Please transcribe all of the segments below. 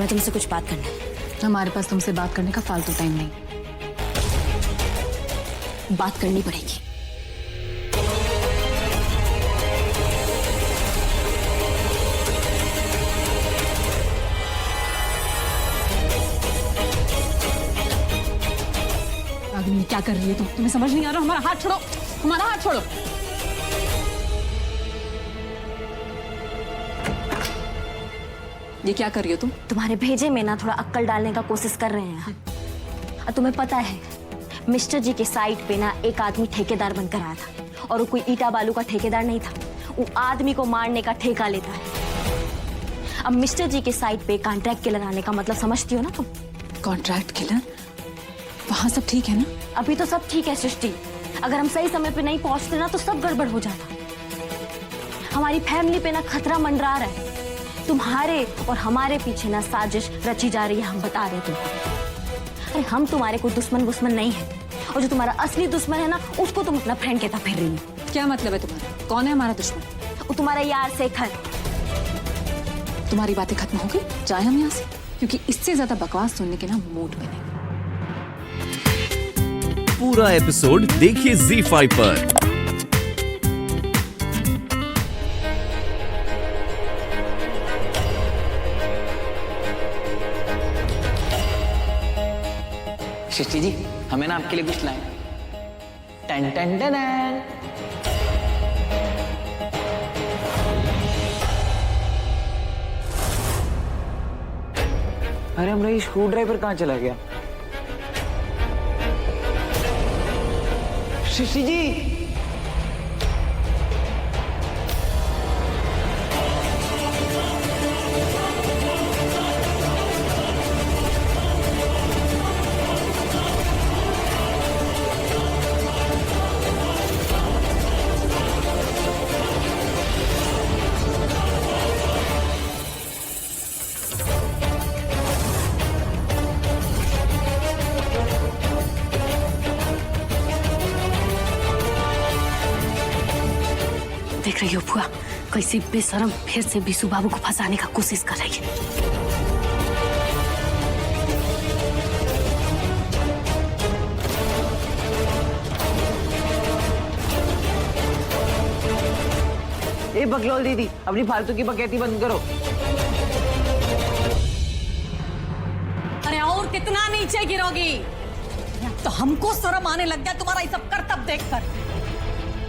हमें तुमसे कुछ बात करना है। हमारे पास तुमसे बात करने का फालतू टाइम नहीं। बात करनी पड़ेगी। रागिनी क्या कर रही है तुम? तुम्हें समझ नहीं आ रहा? हमारा हाथ छोड़ो, हमारा हाथ छोड़ो। ये क्या कर रही हो तुम? तुम्हारे भेजे में ना थोड़ा अक्ल डालने का कोशिश कर रहे हैं। और तुम्हें पता है मिस्टर जी के साइट पे ना एक आदमी ठेकेदार बनकर आया था और वो कोई ईटा बालू का ठेकेदार नहीं था, वो आदमी को मारने का ठेका लेता है। अब मिस्टर जी के साइट पे कॉन्ट्रैक्ट किलर आने का मतलब समझती हो ना तुम? Contract killer? वहां सब ठीक है ना? अभी तो सब ठीक है सृष्टि, अगर हम सही समय पे नहीं पहुंचते ना तो सब गड़बड़ हो जाता। हमारी फैमिली पे ना खतरा मंडरा रहा है। तुम्हारे और हमारे पीछे ना साजिश रची जा रही है, हम बता रहे हैं तुमको। अरे हम तुम्हारे कोई दुश्मन नहीं है, और जो तुम्हारा असली दुश्मन है ना उसको तुम अपना फ्रेंड कहता फिर रही हो। क्या मतलब है तुम्हारा? कौन है हमारा दुश्मन? वो तुम्हारा यार शेखर। तुम्हारी बातें खत्म हो गई, जाए हम यहाँ से, क्योंकि इससे ज्यादा बकवास सुनने के ना मूड पे नहीं। पूरा एपिसोड देखिए ZEE5 पर। सृष्टि जी, हमें ना आपके लिए कुछ लाए। टन टन टन। अरे हमारा ये स्क्रू ड्राइवर कहाँ चला गया? सृष्टि जी, देख रही हो फुआ, कैसी बेशरम फिर से बिशु बाबू को फंसाने का कोशिश कर रही है। ए बकलोल दीदी, अपनी फालतू की बकैती बंद करो। अरे और कितना नीचे गिरोगी? तो हमको शर्म आने लग गया तुम्हारा ये सब करतब देखकर।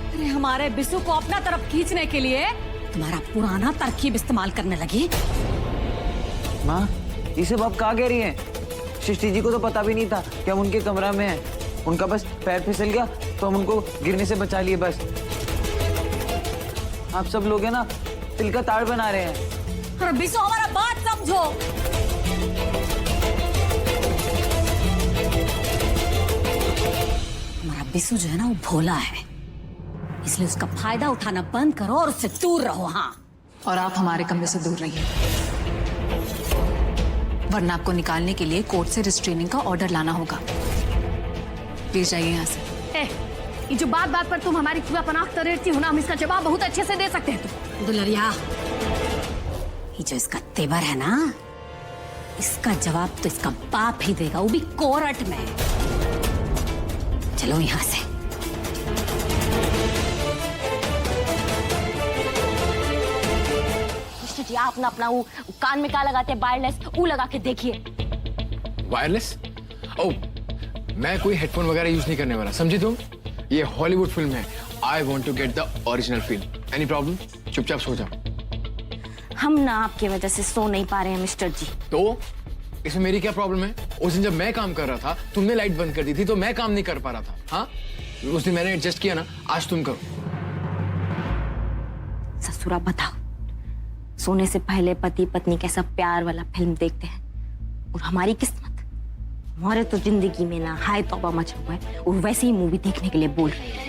अरे हमारे बिशु को अपना तरफ खींचने के लिए तुम्हारा पुराना तरकीब इस्तेमाल करने लगी। माँ, ये सब आप कहाँ कह रही हैं? सृष्टि जी को तो पता भी नहीं था कि हम उनके कमरा में हैं। उनका बस पैर फिसल गया तो हम उनको गिरने से बचा लिए बस। आप सब लोग हैं ना तिल का ताड़ बना रहे हैं। अरे बिशु, हमारा बात समझो। हमारा बिशु जो है ना वो भोला है, इसलिए उसका फायदा उठाना बंद करो और उससे दूर रहो। हाँ, और आप हमारे कमरे से दूर रहिए, वरना आपको निकालने के लिए कोर्ट से रिस्ट्रेनिंग का ऑर्डर लाना होगा। प्लीज जाइए यहाँ से। ये जो बात बात पर तुम हमारी खुदा पनाह कर रही हो ना, हम इसका जवाब बहुत अच्छे से दे सकते हैं। तुम दुलरिया, ये जो इसका तेवर है ना, इसका जवाब तो इसका बाप ही देगा, वो भी कोर्ट में। चलो यहाँ से। जी आप ना अपना वो कान में क्या लगाते हैं वायरलेस, वो लगा के देखिए। वायरलेस? ओह, मैं कोई हेडफोन वगैरह यूज नहीं करने वाला, समझी तुम? ये हॉलीवुड फिल्म है। I want to get the original feel. Any problem? चुपचाप सो जाओ। हम ना आपकी वजह से सो नहीं पा रहे हैं मिस्टर जी। तो इसमें मेरी क्या प्रॉब्लम है? उस दिन जब मैं काम कर रहा था तुमने लाइट बंद कर दी थी तो मैं काम नहीं कर पा रहा था। हाँ, उस दिन मैंने एडजस्ट किया ना, आज तुम करो। ससुरा बताओ, सोने से पहले पति पत्नी कैसा प्यार वाला फिल्म देखते हैं, और हमारी किस्मत, हमारे तो जिंदगी में ना हाय तौबा मचा हुआ है, और वैसे ही मूवी देखने के लिए बोल रहे हैं।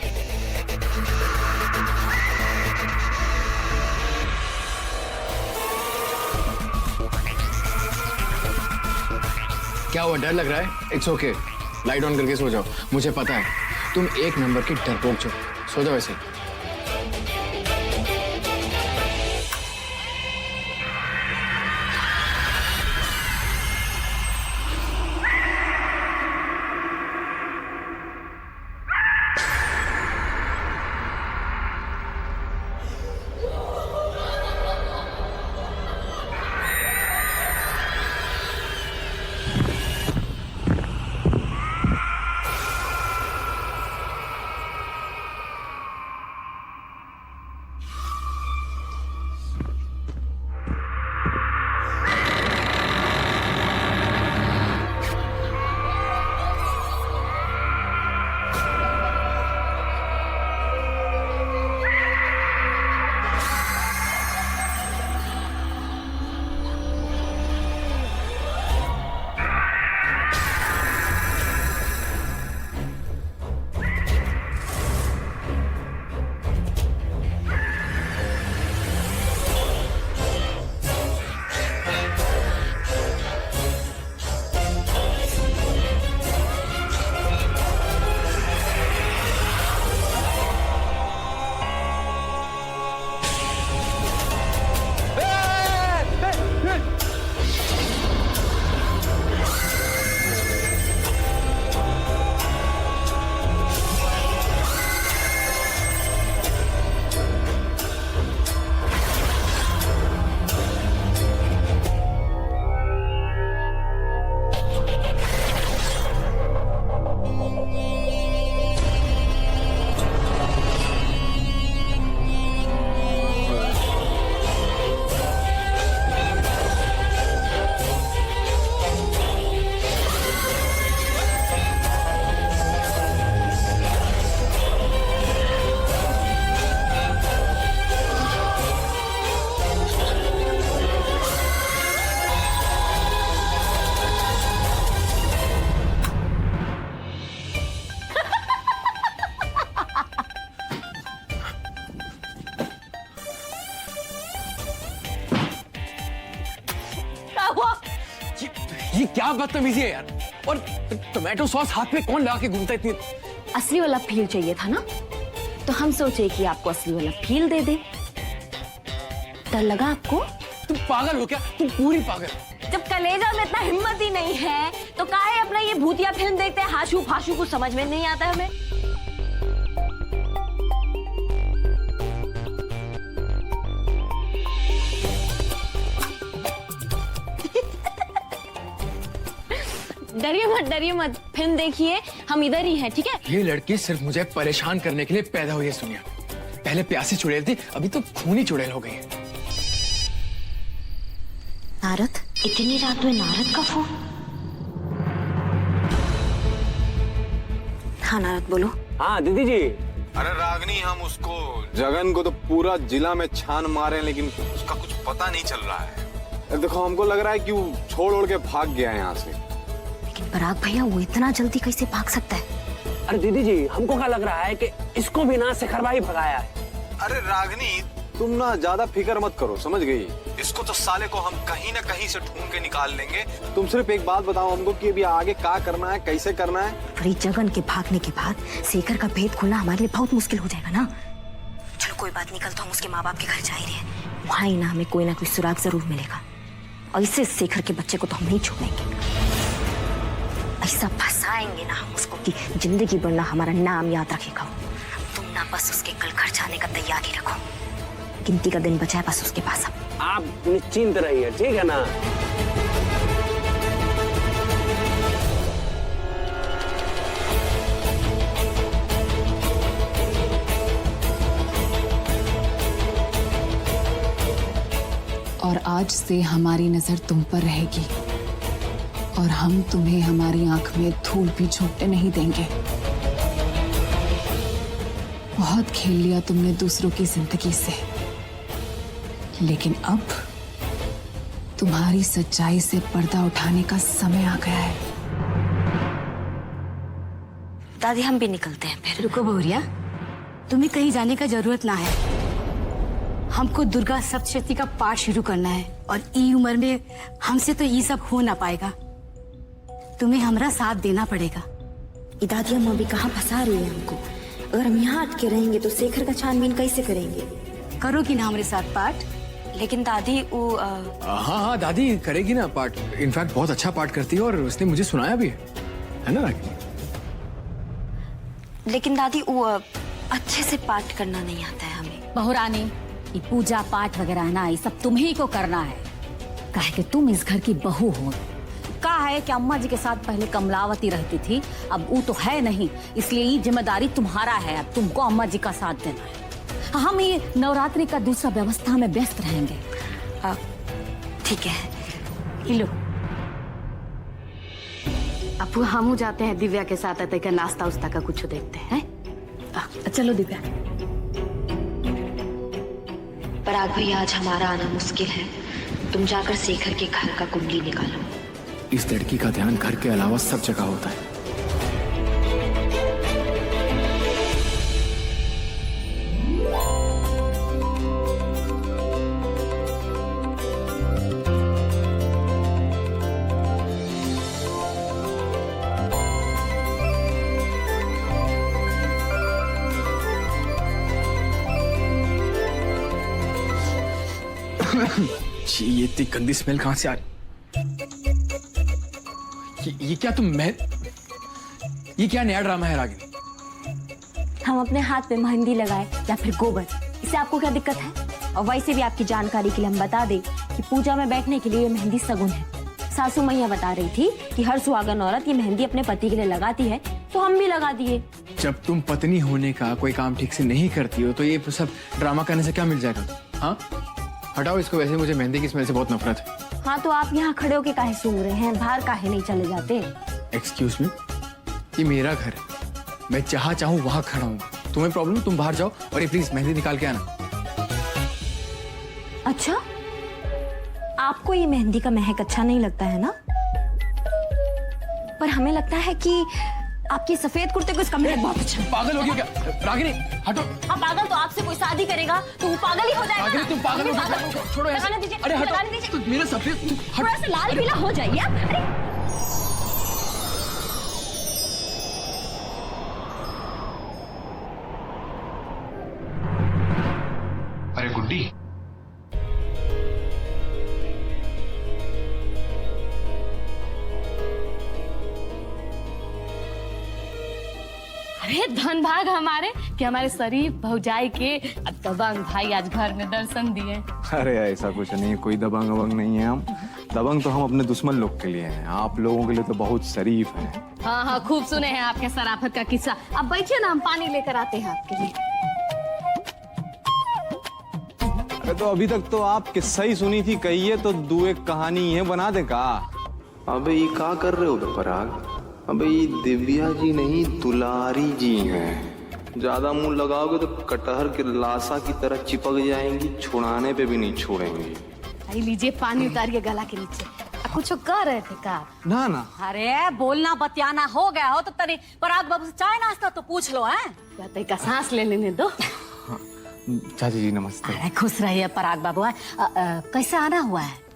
क्या हुआ, डर लग रहा है? इट्स ओके, लाइट ऑन करके सो जाओ। मुझे पता है तुम एक नंबर की डरपोक हो। सो जाओ ऐसे। ये क्या बदतमीजी है यार। और टोमेटो सॉस हाथ में कौन लगा के घूमता है इतनी। असली वाला फील चाहिए था ना, तो हम सोचे कि आपको असली वाला फील दे दे। डर लगा आपको? तुम पागल हो क्या? तुम पूरी पागल। जब कलेजा में इतना हिम्मत ही नहीं है तो काहे अपना ये भूतिया फिल्म देखते हैं? हाशू फाशू कुछ समझ में नहीं आता हमें। डरिए मत, फिल्म देखिए, हम इधर ही हैं, ठीक है? ये लड़की सिर्फ मुझे परेशान करने के लिए पैदा हुई है सोनिया। पहले प्यासी चुड़ैल थी, अभी तो खूनी चुड़ैल हो गई है। नारद, इतनी रात में नारद का फोन? हाँ नारद बोलो। हाँ दीदी जी। अरे रागनी, हम उसको जगन को तो पूरा जिला में छान मारे, लेकिन उसका कुछ पता नहीं चल रहा है। देखो, हमको लग रहा है कि वो छोड़ ओड़ के भाग गया है यहाँ से। लेकिन पराग भैया, वो इतना जल्दी कैसे भाग सकता है? अरे दीदी जी, हमको क्या लग रहा है कि इसको भी ना शेखर भाई भगाया है। अरे रागनी, तुम ना ज्यादा फिक्र मत करो, समझ गई? इसको तो साले को हम कहीं ना कहीं से ढूंढ के निकाल लेंगे। तुम सिर्फ एक बात बताओ हमको कि अभी आगे क्या करना है, कैसे करना है। अरे जगन के भागने के बाद शेखर का भेद खोलना हमारे लिए बहुत मुश्किल हो जाएगा ना। चलो कोई बात नहीं, कल तो हम उसके माँ बाप के घर जा ही रहे हैं, वहाँ ही ना हमें कोई ना कोई सुराग जरूर मिलेगा। और इससे शेखर के बच्चे को तो हम नहीं छोड़ेंगे। ऐसा फंसाएंगे ना हम उसको कि जिंदगी भर ना हमारा नाम याद रखेगा। तुम ना बस उसके कल घर जाने का तैयारी रखो, गिनती का दिन बचा है बस उसके पास। अब आप निश्चिंत रहिए, ठीक है ना? और आज से हमारी नजर तुम पर रहेगी और हम तुम्हें हमारी आंख में धूल भी झोंकने नहीं देंगे। बहुत खेल लिया तुमने दूसरों की जिंदगी से, लेकिन अब तुम्हारी सच्चाई से पर्दा उठाने का समय आ गया है। दादी, हम भी निकलते हैं फिर। रुको बहुरिया, तुम्हें कहीं जाने का जरूरत ना है। हमको दुर्गा सप्तशती का पाठ शुरू करना है और ई उम्र में हमसे तो ये सब हो ना पाएगा। तुम्हें हमारा साथ देना पड़ेगा। दादी, हम अभी कहाँ फंसा रही है हमको? अगर हम यहाँ अटके रहेंगे तो शेखर का छानबीन कैसे करेंगे? करोगी ना हमारे साथ पाठ? लेकिन दादी वो हाँ दादी करेगी ना पार्ट। इनफैक्ट बहुत अच्छा पार्ट करती है और उसने मुझे सुनाया भी है ना रागिनी? लेकिन दादी वो अच्छे से पाठ करना नहीं आता है हमें। बहुरानी, ये पूजा पाठ वगैरह ना, ये सब तुम्ही को करना है। काहे कि तुम इस घर की बहू हो। का है कि अम्मा जी के साथ पहले कमलावती रहती थी, अब वो तो है नहीं, इसलिए ये जिम्मेदारी तुम्हारा है। अब तुमको अम्मा जी का साथ देना है। हम ये नवरात्रि का दूसरा व्यवस्था में व्यस्त रहेंगे। ठीक है। लो अब हम जाते हैं दिव्या के साथ, आते का नाश्ता उस्ता का कुछ देखते हैं। चलो दिव्या। पराग भैया, आज हमारा आना मुश्किल है, तुम जाकर शेखर के घर का कुंडली निकालो। इस लड़की का ध्यान घर के अलावा सब जगह होता है। ये इतनी गंदी स्मेल कहां से आ रही? ये क्या ये क्या नया ड्रामा है रागिनी? हम अपने हाथ पे मेहंदी लगाए या फिर गोबर, इससे आपको क्या दिक्कत है? और वैसे भी आपकी जानकारी के लिए हम बता दें कि पूजा में बैठने के लिए ये मेहंदी सगुन है। सासू मैया बता रही थी कि हर सुहागन औरत ये मेहंदी अपने पति के लिए लगाती है, तो हम भी लगा दिए। जब तुम पत्नी होने का कोई काम ठीक से नहीं करती हो तो ये सब ड्रामा करने से क्या मिल जाएगा? हाँ, हटाओ इसको। वैसे मुझे मेहंदी की स्मेल से बहुत नफरत है। हाँ, तो आप यहाँ खड़े होके काहे सूंघ रहे हैं? बाहर काहे नहीं चले जाते? एक्सक्यूज मी, ये मेरा घर है, मैं जहाँ चाहूँ वहाँ खड़ा हूँ। तुम्हें प्रॉब्लम? तुम बाहर जाओ और ये प्लीज मेहंदी निकाल के आना। अच्छा, आपको ये मेहंदी का महक अच्छा नहीं लगता है ना? पर हमें लगता है कि आपके सफेद कुर्ते को इसका महक बहुत अच्छा है। पागल हो गई क्या रागिनी? हटो। हाँ, पागल तो आपसे कोई शादी करेगा तो वो पागल ही हो जाएगा। रागिनी, तुम पागल हो गई। छोड़ो ऐसे। लगाने दीजिए, अरे हटो। लगाने दीजिए। मेरा सफेद थोड़ा सा लाल पीला हो जाइए। अरे धन भाग हमारे कि हमारे शरीफ भौजाई के दबंग भाई आज घर में दर्शन दिए। अरे ऐसा कुछ नहीं, कोई दबंग वबंग नहीं है। हम दबंग तो हम अपने दुश्मन लोग के लिए हैं, आप लोगों के लिए तो बहुत शरीफ हैं। हाँ हाँ, खूब सुने हैं आपके शराफत का किस्सा। अब बैठिए ना, हम पानी लेकर आते हैं आपके लिए। अरे तो अभी तक तो आप किस्सा ही सुनी थी, कहिए तो दो एक कहानी है बना दे का। अबे ये क्या कर रहे हो पराग? अबे ये दिव्या जी नहीं दुलारी जी हैं। ज्यादा मुंह लगाओगे तो कटहर के लाशा की तरह चिपक जाएंगी, छुड़ाने पे भी नहीं छोड़ेंगी। आई लीजिए पानी उतारिए गला के नीचे। कुछ कर रहे थे का? ना ना, अरे बोलना बतियाना हो गया हो तो तरी पराग बाबू से चाय नाश्ता तो पूछ लो है। का सांस ले लेने दो। चाची जी नमस्ते। अरे खुश रहिए पराग बाबू। कैसे आना हुआ है?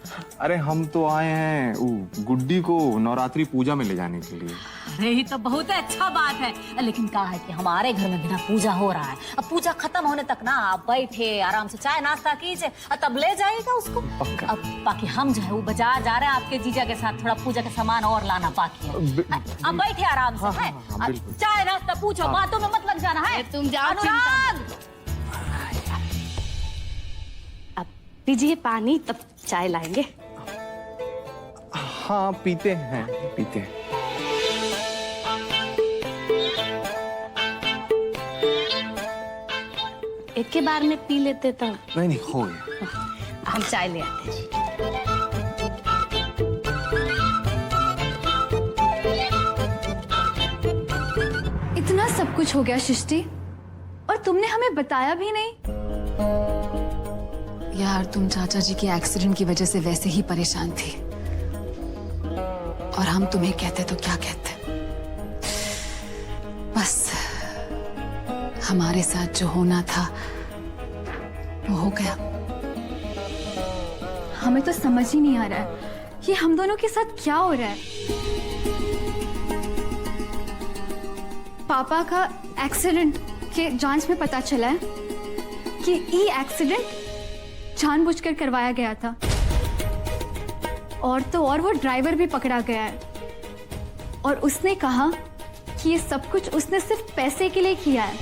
अरे हम तो आए हैं गुड्डी को नवरात्रि पूजा में ले जाने के लिए। अरे ये तो बहुत अच्छा बात है, लेकिन कहा है कि हमारे घर में बिना पूजा हो रहा है। अब पूजा खत्म होने तक ना आप बैठे आराम से चाय नाश्ता कीजिए, तब ले जाएगा उसको। अब बाकी हम जो है वो बाजार जा रहे हैं आपके जीजा के साथ, थोड़ा पूजा का सामान और लाना बाकी है। अब बैठे आराम से है, चाय नाश्ता पूछो, बातों में मत लग जाना है। तुम जाओ। अनुराग अब पीजिए पानी, तब चाय लाएंगे। हाँ पीते हैं पीते हैं। एक के बार में पी लेते तो। नहीं हो गया। हम चाय ले आते हैं। इतना सब कुछ हो गया सृष्टि, और तुमने हमें बताया भी नहीं। यार तुम चाचा जी के एक्सीडेंट की वजह से वैसे ही परेशान थी, और हम तुम्हें कहते तो क्या कहते। बस हमारे साथ जो होना था वो हो गया। हमें तो समझ ही नहीं आ रहा है कि हम दोनों के साथ क्या हो रहा है। पापा का एक्सीडेंट के जांच में पता चला है कि ये एक्सीडेंट जानबूझकर करवाया गया था, और तो और वो ड्राइवर भी पकड़ा गया है, और उसने कहा कि ये सब कुछ उसने सिर्फ पैसे के लिए किया है,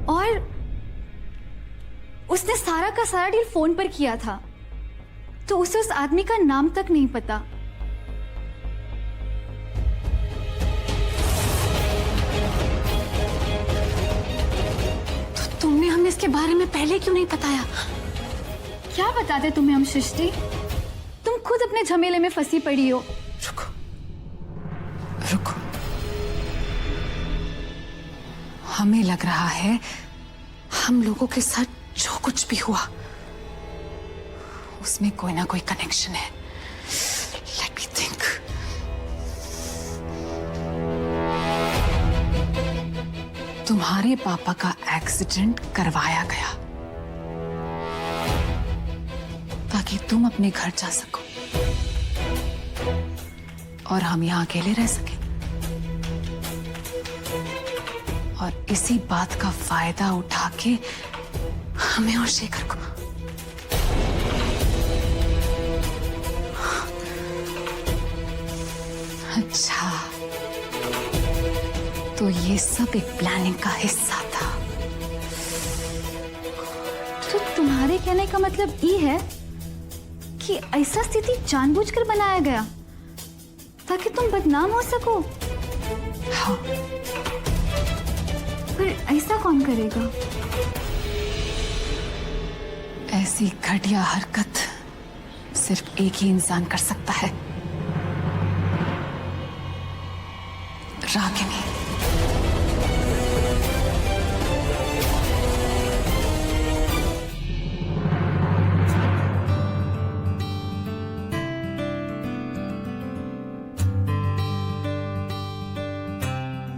और उसने सारा का सारा डील फोन पर किया था, तो उसे उस आदमी का नाम तक नहीं पता। तो तुमने हमें इसके बारे में पहले क्यों नहीं बताया? क्या बताते तुम्हें हम सृष्टि, तुम खुद अपने झमेले में फंसी पड़ी हो। रुको रुको, हमें लग रहा है हम लोगों के साथ जो कुछ भी हुआ उसमें कोई ना कोई कनेक्शन है। Let me think. तुम्हारे पापा का एक्सीडेंट करवाया गया ताकि तुम अपने घर जा सको और हम यहां अकेले रह सके, और इसी बात का फायदा उठा के हमें और शेखर को। अच्छा, तो ये सब एक प्लानिंग का हिस्सा था। तो तुम्हारे कहने का मतलब ये है कि ऐसा स्थिति जानबूझकर बनाया गया ताकि तुम बदनाम हो सको। हाँ, पर ऐसा कौन करेगा? ऐसी घटिया हरकत सिर्फ एक ही इंसान कर सकता है, रागिनी।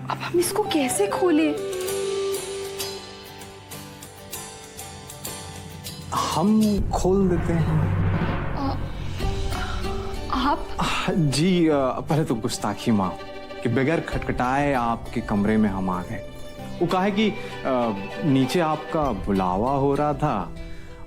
अब हम इसको कैसे खोले? हम खोल देते हैं। आप? जी पहले तो गुस्ताखी माफ कि बगैर खटखटाए आपके कमरे में हम आ गए। वो कहा है कि नीचे आपका बुलावा हो रहा था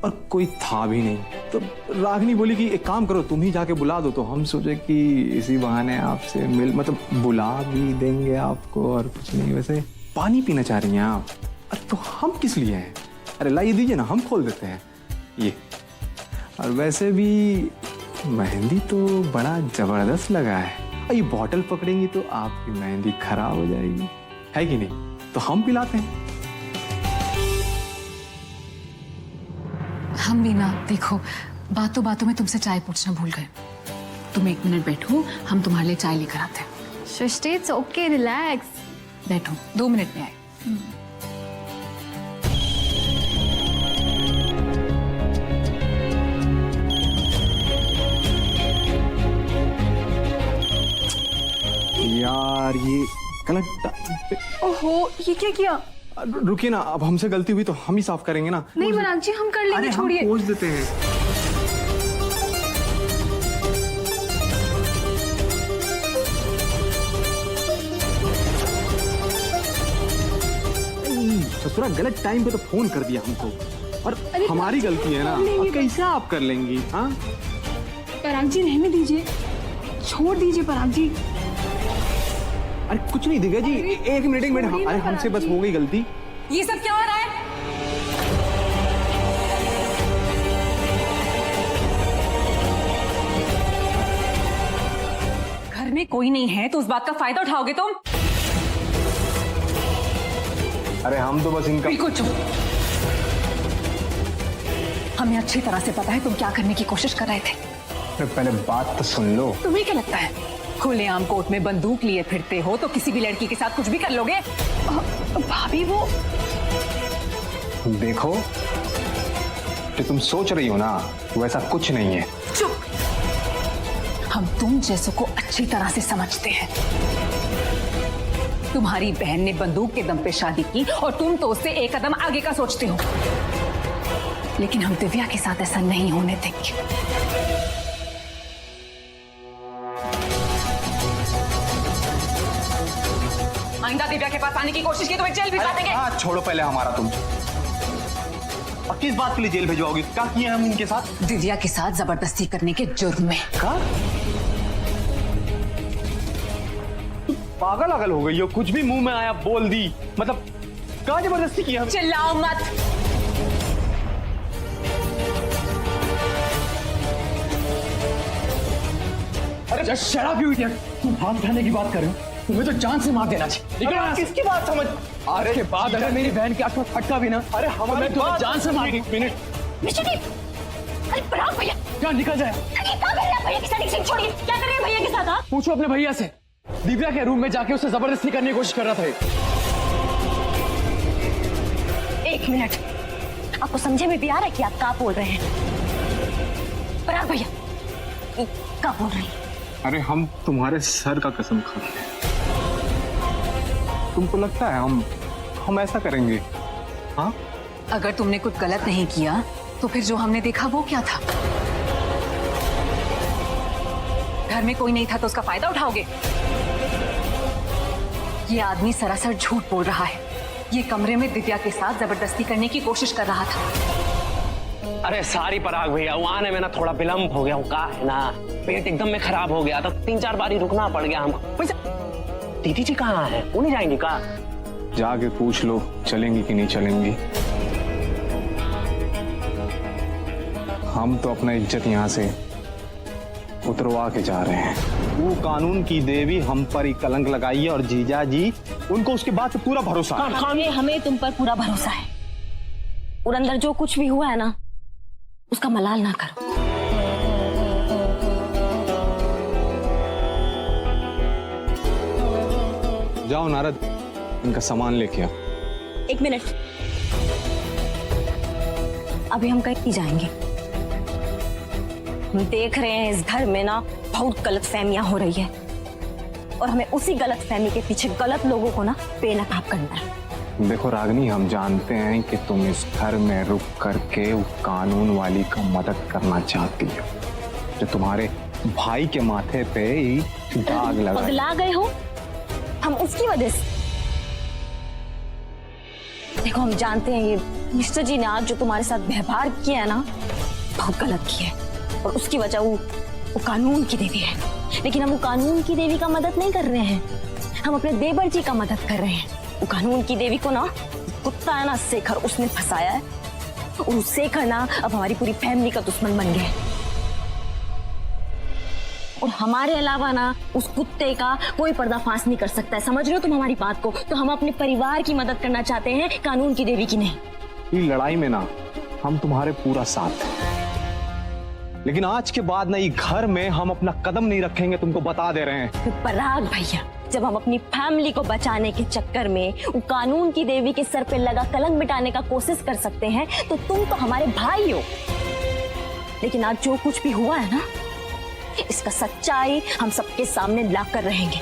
और कोई था भी नहीं। तो रागिनी बोली कि एक काम करो, तुम ही जाके बुला दो। तो हम सोचे कि इसी बहाने आपसे मतलब बुला भी देंगे आपको और कुछ नहीं। वैसे पानी पीना चाह रही हैं आप? अरे तो हम किस लिए हैं? अरे लाइए दीजिए ना, हम खोल देते हैं ये। और वैसे भी मेहंदी तो बड़ा जबरदस्त लगा है। ये बॉटल पकड़ेंगी तो आपकी मेहंदी खराब हो जाएगी, है कि नहीं? तो हम पिलाते हैं। हम भी ना, देखो बातों बातों में तुमसे चाय पूछना भूल गए। तुम 1 मिनट बैठो, हम तुम्हारे लिए चाय लेकर आते हैं। सृष्टि इट्स ओके, रिलैक्स। बैठो, 2 मिनट में आए। यार ये गलत। ओहो, ये क्या किया? रुकिए ना, अब हमसे गलती हुई तो हम ही साफ करेंगे ना। नहीं पराग जी, हम कर लेंगे, छोड़िए। हम पोंछ देते हैं। ससुरा गलत टाइम पे तो फोन कर दिया हमको, और हमारी गलती है ना। अब कैसे आप कर लेंगी? हाँ पराग जी रहने दीजिए, छोड़ दीजिए पराग जी। अरे कुछ नहीं दिव्या जी, 1 मिनट। अरे हमसे बस हो गई गलती। ये सब क्या हो रहा है? घर में कोई नहीं है तो उस बात का फायदा उठाओगे तुम? अरे हम तो बस इनका। बिल्कुल चुप। हमें अच्छी तरह से पता है तुम क्या करने की कोशिश कर रहे थे। पहले बात तो सुन लो। तुम्हें क्या लगता है खुलेआम कोर्ट में बंदूक लिए फिरते हो तो किसी भी लड़की के साथ कुछ भी कर लोगे? भाभी वो देखो, जो तुम सोच रही हो ना वैसा कुछ नहीं है। चुप। हम तुम जैसों को अच्छी तरह से समझते हैं। तुम्हारी बहन ने बंदूक के दम पे शादी की और तुम तो उससे 1 कदम आगे का सोचते हो, लेकिन हम दिव्या के साथ ऐसा नहीं होने देंगे। आइंदा दिव्या के पास आने की कोशिश की तो जेल भिजवा देंगे। हाँ, छोड़ो पहले हमारा तुम। और किस बात के लिए जेल भेजवाओगे? क्या किए हम इनके साथ? दिव्या के साथ जबरदस्ती करने के जुर्म में। पागल हो गई हो, कुछ भी मुंह में आया बोल दी। मतलब कहाँ जबरदस्ती किया? चिल्लाओ मत। अरे just shut up you idiot. तुम हाथ उठाने की बात कर रहे हो? तुम्हें तो जान से मार देना चाहिए। किसकी बात समझ? अरे के बाद अगर मेरी बहन के आंख में फटका भी ना, अरे हमें तुम्हें जान से मार। 1 मिनट। अरे पराग भैया, क्या निकल जाए? भैया के साथ छोड़िए। क्या कर रहे हैं भैया के साथ? आप पूछो अपने भैया से। दिव्या के रूम में जाके उसे जबरदस्ती करने की कोशिश कर रहा था। 1 मिनट, आपको समझे में भी आ रहा है कि आप क्या बोल रहे हैं? पराग भैया क्या बोल रही हैं? अरे हम तुम्हारे सर का कसम खाते हैं। तुमको लगता है हम ऐसा करेंगे? हाँ, अगर तुमने कुछ गलत नहीं किया तो फिर जो हमने देखा वो क्या था? घर में कोई नहीं था तो उसका फायदा उठाओगे? ये आदमी सरासर झूठ बोल रहा है। ये कमरे में दिव्या के साथ जबरदस्ती करने की कोशिश कर रहा था। अरे सारी पराग भैया, वो आने में ना थोड़ा विलम्ब हो गया। का है ना, पेट एकदम में खराब हो गया तो 3-4 बारी रुकना पड़ गया हमको। दीदी जी कहाँ है? वो नहीं जाएंगी का? जाके पूछ लो चलेंगी कि नहीं चलेंगी। हम तो अपना इज्जत यहाँ से उतरवा के जा रहे हैं। वो कानून की देवी हम पर ही कलंक लगाई है, और जीजा जी उनको उसके बाद से पूरा भरोसा है। हमें तुम पर पूरा भरोसा है, और अंदर जो कुछ भी हुआ है ना उसका मलाल ना करो। जाओ नारद, इनका सामान लेके आओ। 1 मिनट, अभी हम कहीं नहीं जाएंगे। हम देख रहे हैं इस घर में ना बहुत गलतफहमियां हो रही है, और हमें उसी गलतफहमी के पीछे गलत लोगों को ना बेनकाब करना है। देखो रागिनी, हम जानते हैं कि तुम इस घर में रुक करके उस कानून वाली का मदद करना चाहती हो, जो तुम्हारे भाई के माथे पे ही दाग लगा। पगला गए हो हम उसकी वजह से। देखो हम जानते हैं मिस्टर जी ने आज जो तुम्हारे साथ व्यवहार किया है ना, बहुत गलत किया है। और उसकी वजह वो कानून की देवी है। लेकिन हम वो कानून की देवी का मदद नहीं कर रहे हैं, हम अपने देवर जी का मदद कर रहे हैं। वो कानून की देवी को ना कुत्ता है ना शेखर, उसने फंसाया है। और उस शेखर ना अब हमारी पूरी फैमिली का दुश्मन बन गया है। और हमारे अलावा ना उस कुत्ते का कोई पर्दाफाश नहीं कर सकता है। समझ रहे हो तुम हमारी बात को? तो हम अपने परिवार की मदद करना चाहते हैं, कानून की देवी की नहीं। ये लड़ाई में ना हम तुम्हारे पूरा साथ हैं, लेकिन आज के बाद ना ये घर में हम अपना कदम नहीं रखेंगे, तुमको बता दे रहे हैं। तो पराग भैया, जब हम अपनी फैमिली को बचाने के चक्कर में वो कानून की देवी के सर पे लगा कलंक मिटाने का कोशिश कर सकते हैं, तो तुम तो हमारे भाई हो। लेकिन आज जो कुछ भी हुआ है ना, इसका सच्चाई हम सबके सामने लाकर रहेंगे।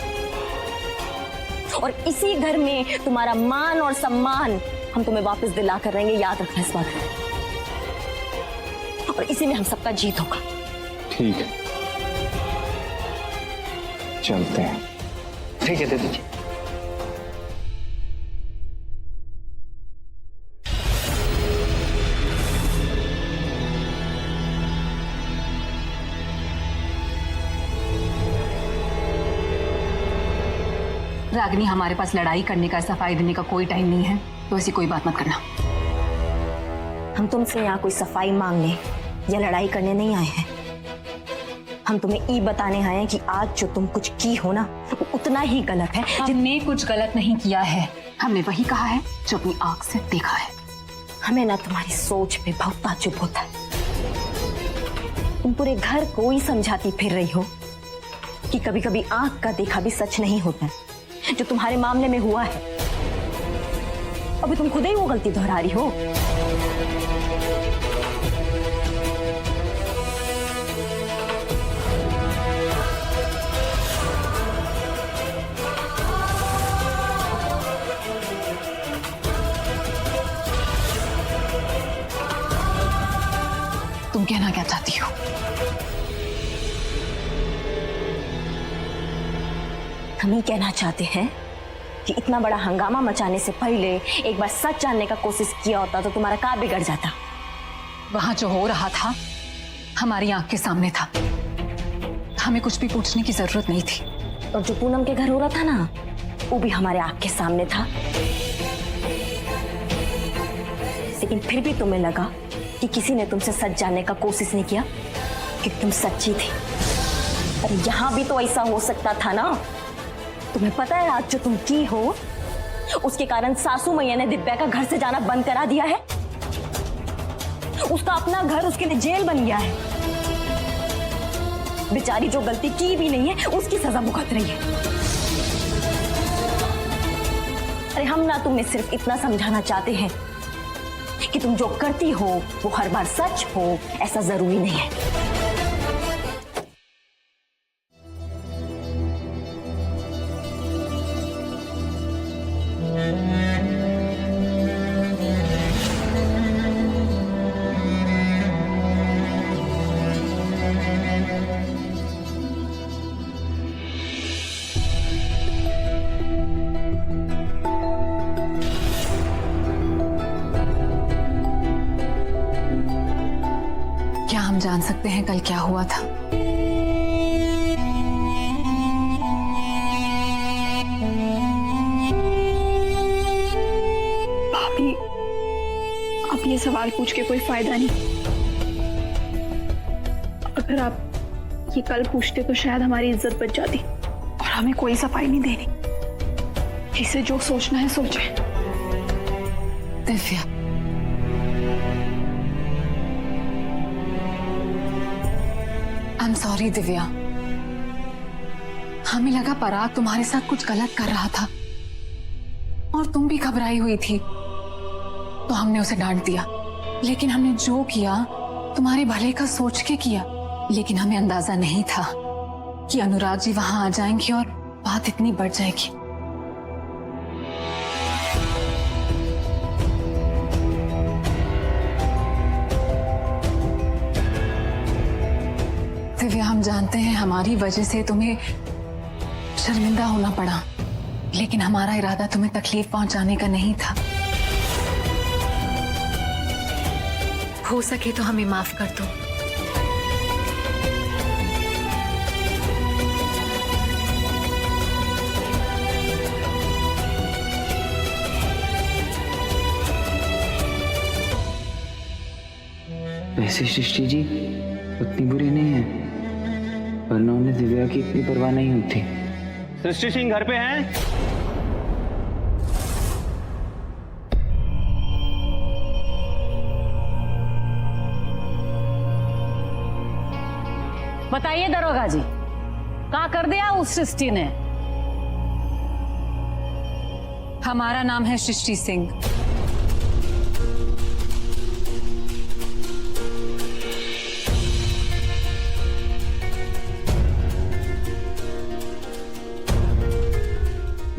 और इसी घर में तुम्हारा मान और सम्मान हम तुम्हें वापस दिला कर रहेंगे, याद रखना इस बात को। और इसी में हम सबका जीत होगा। ठीक है, चलते हैं। ठीक है, दे दीजिए। रागिनी, हमारे पास लड़ाई करने का, सफाई देने का कोई टाइम नहीं है, तो ऐसी कोई बात मत करना। हम तुमसे यहाँ कोई सफाई मांगने या लड़ाई करने नहीं आए हैं। हम तुम्हें ये बताने आए हैं कि आज जो तुम कुछ की हो ना, वो उतना ही गलत है। हमने कुछ गलत नहीं किया है, हमने वही कहा है जो अपनी आंख से देखा है। हमें ना तुम्हारी सोच पे बहुत ताज्जुब होता है। तुम पूरे घर को ही समझाती फिर रही हो कि कभी कभी आंख का देखा भी सच नहीं होता है। जो तुम्हारे मामले में हुआ है, अभी तुम खुद ही वो गलती दोहरा रही हो। तुम कहना क्या चाहती हो? हम ही कहना चाहते हैं कि इतना बड़ा हंगामा मचाने से पहले एक बार सच जानने का कोशिश किया होता तो तुम्हारा क्या बिगड़ जाता। वहां जो हो रहा था हमारी आंख के सामने था, हमें कुछ भी पूछने की जरूरत नहीं थी। और जो पूनम के घर हो रहा था ना, वो भी हमारे आंख के सामने था। लेकिन फिर भी तुम्हें लगा कि किसी ने तुमसे सच जानने का कोशिश नहीं किया, क्योंकि तुम सच्ची थी। अरे यहाँ भी तो ऐसा हो सकता था ना। तुम्हें पता है आज जो तुम की हो, उसके कारण सासू मैया ने दिव्या का घर से जाना बंद करा दिया है। उसका अपना घर उसके लिए जेल बन गया है। बेचारी जो गलती की भी नहीं है, उसकी सजा भुगत रही है। अरे हम ना तुम्हें सिर्फ इतना समझाना चाहते हैं कि तुम जो करती हो वो हर बार सच हो, ऐसा जरूरी नहीं है। क्या हम जान सकते हैं कल क्या हुआ था? भाभी, अब ये सवाल पूछ के कोई फायदा नहीं। अगर आप ये कल पूछते तो शायद हमारी इज्जत बच जाती। और हमें कोई सफाई नहीं देनी। इसे जो सोचना है सोचे। Divya, I am sorry Divya. हमें लगा पराग तुम्हारे साथ कुछ गलत कर रहा था और तुम भी घबराई हुई थी, तो हमने उसे डांट दिया। लेकिन हमने जो किया तुम्हारे भले का सोच के किया। लेकिन हमें अंदाजा नहीं था कि अनुराग जी वहां आ जाएंगे और बात इतनी बढ़ जाएगी। दिव्या, हम जानते हैं हमारी वजह से तुम्हें शर्मिंदा होना पड़ा, लेकिन हमारा इरादा तुम्हें तकलीफ पहुंचाने का नहीं था। हो सके तो हमें माफ कर दो। वैसे सृष्टि जी उतनी बुरी नहीं है, वरना उन्हें दिव्या की इतनी परवाह नहीं होती। सृष्टि सिंह घर पे हैं? बताइए दरोगा जी, क्या कर दिया उस सृष्टि ने? हमारा नाम है सृष्टि सिंह।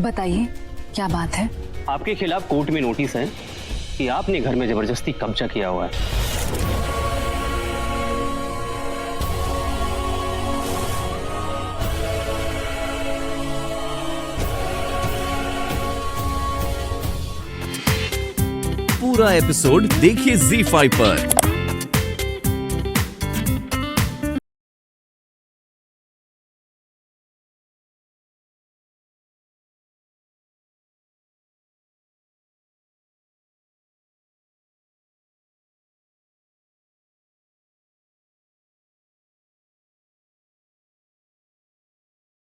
बताइए क्या बात है? आपके खिलाफ कोर्ट में नोटिस है कि आपने घर में जबरदस्ती कब्जा किया हुआ है। पूरा एपिसोड देखिए ZEE5 पर।